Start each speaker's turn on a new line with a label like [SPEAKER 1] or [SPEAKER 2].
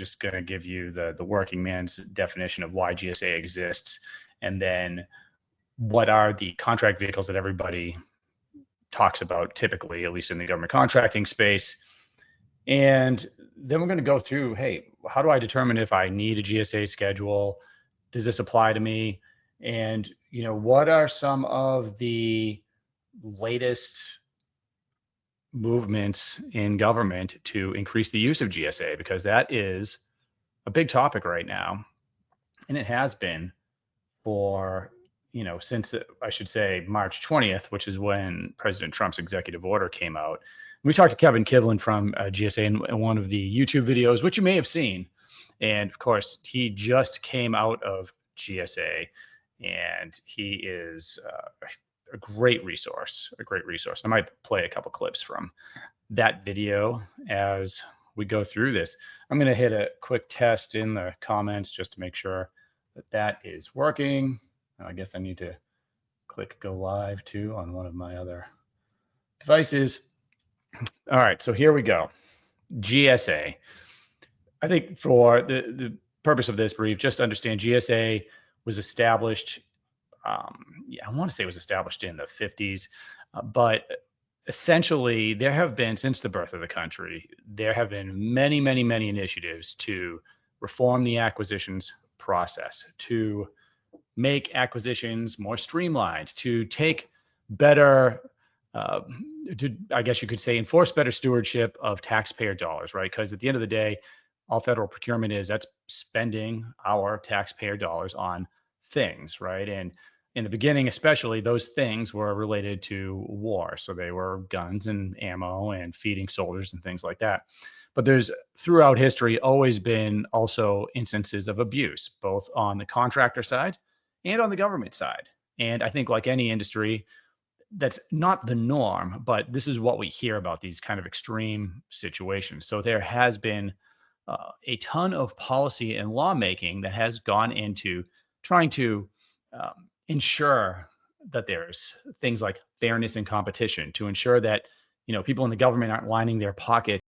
[SPEAKER 1] just going to give you the working man's definition of why GSA exists, and then what are the contract vehicles that everybody talks about typically, at least in the government contracting space. And then we're going to go through, hey, how do I determine if I need a GSA schedule? Does this apply to me? And, what are some of the latest movements in government to increase the use of GSA? Because that is a big topic right now. And it has been for, since I should say March 20th, which is when President Trump's executive order came out. We talked to Kevin Kivlin from GSA in one of the YouTube videos, which you may have seen. And of course, he just came out of GSA, and he is a great resource. I might play a couple clips from that video as we go through this. I'm going to hit a quick test in the comments just to make sure that is working. I guess I need to click go live too on one of my other devices. All right, so here we go. GSA. I think for the purpose of this brief, just to understand, GSA was established, I want to say it was established in the 50s, but essentially there have been, since the birth of the country, there have been many, many, many initiatives to reform the acquisitions process, to make acquisitions more streamlined, to take better, I guess you could say, enforce better stewardship of taxpayer dollars, right? Because at the end of the day, all federal procurement that's spending our taxpayer dollars on things, right? And in the beginning, especially, those things were related to war. So they were guns and ammo and feeding soldiers and things like that. But there's throughout history always been also instances of abuse, both on the contractor side and on the government side. And I think like any industry, that's not the norm, but this is what we hear about, these kind of extreme situations. So there has been a ton of policy and lawmaking that has gone into trying to ensure that there's things like fairness and competition, to ensure that people in the government aren't lining their pocket